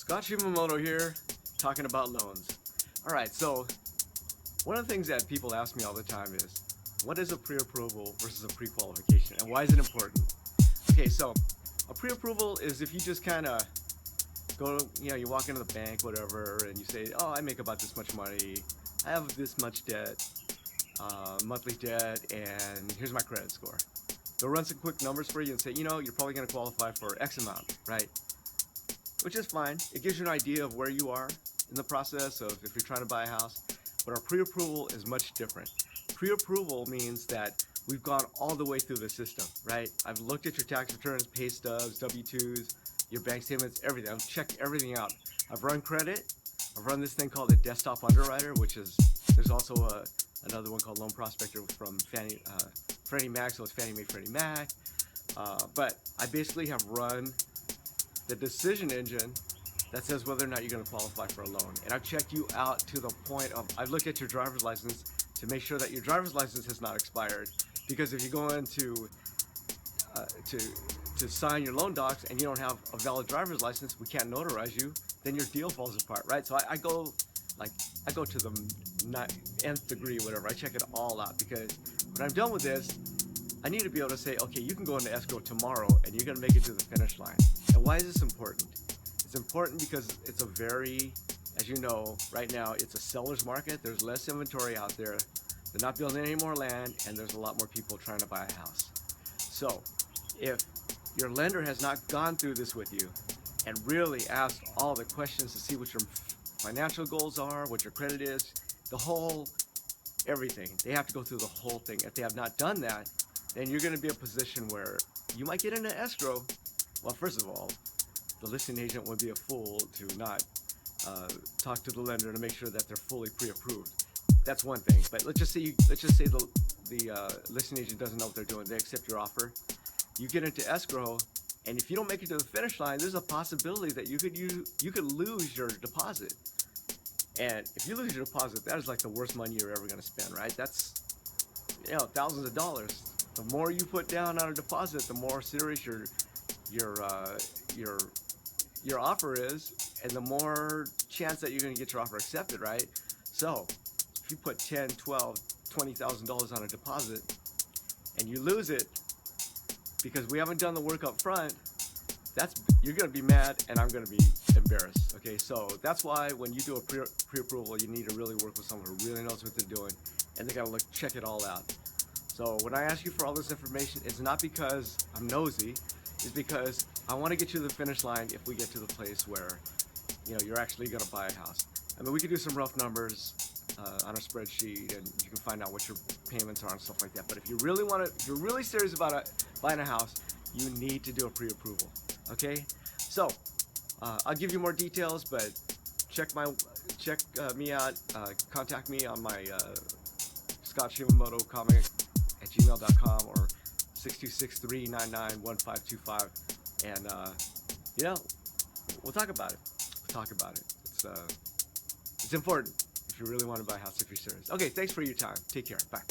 Scott Shimamoto here, talking about loans. Alright, so one of the things that people ask me all the time is, what is a pre-approval versus a pre-qualification, and why is it important? Okay, so a pre-approval is if you just kind of go, you walk into the bank, whatever, and you say, oh, I make about this much money, I have this much debt, monthly debt, and here's my credit score. They'll run some quick numbers for you and say, you're probably going to qualify for X amount, right? Which is fine. It gives you an idea of where you are in the process of if you're trying to buy a house. But our pre-approval is much different. Pre-approval means that we've gone all the way through the system, right? I've looked at your tax returns, pay stubs, W-2s, your bank statements, everything. I've checked everything out. I've run credit. I've run this thing called a desktop underwriter, which is, there's also another one called Loan Prospector from Freddie Mac, so it's Fannie Mae, Freddie Mac. But I basically have run the decision engine that says whether or not you're going to qualify for a loan. And I've checked you out to the point of, I've looked at your driver's license to make sure that your driver's license has not expired. Because if you go in to sign your loan docs and you don't have a valid driver's license, we can't notarize you, then your deal falls apart, right? So I go to the nth degree, whatever. I check it all out because when I'm done with this, I need to be able to say, okay, you can go into escrow tomorrow and you're going to make it to the finish line. And why is this important? It's important because it's a very, as you know, right now, it's a seller's market. There's less inventory out there. They're not building any more land, and there's a lot more people trying to buy a house. So if your lender has not gone through this with you and really asked all the questions to see what your financial goals are, what your credit is, the whole everything, they have to go through the whole thing. If they have not done that, then you're going to be in a position where you might get into escrow. Well, first of all, the listing agent would be a fool to not talk to the lender to make sure that they're fully pre-approved. That's one thing. But let's just say the listing agent doesn't know what they're doing. They accept your offer. You get into escrow, and if you don't make it to the finish line, there's a possibility that you could lose your deposit. And if you lose your deposit, that is like the worst money you're ever going to spend, right? That's thousands of dollars. The more you put down on a deposit, the more serious your offer is, and the more chance that you're going to get your offer accepted, right? So if you put $10,000, $12,000, $20,000 on a deposit and you lose it because we haven't done the work up front, you're going to be mad and I'm going to be embarrassed. Okay, so that's why when you do a pre-approval, you need to really work with someone who really knows what they're doing, and they got to check it all out. So when I ask you for all this information, it's not because I'm nosy. It's because I want to get you to the finish line if we get to the place where you're actually going to buy a house. I mean, we could do some rough numbers on a spreadsheet, and you can find out what your payments are and stuff like that. But if you really if you're really serious about buying a house, you need to do a pre-approval. Okay? So I'll give you more details, but check me out. Contact me on my Scott Shimamoto comic at gmail.com or 626-399-1525, and we'll talk about it. It's important if you really want to buy a house, if you're serious. Okay, thanks for your time. Take care. Bye.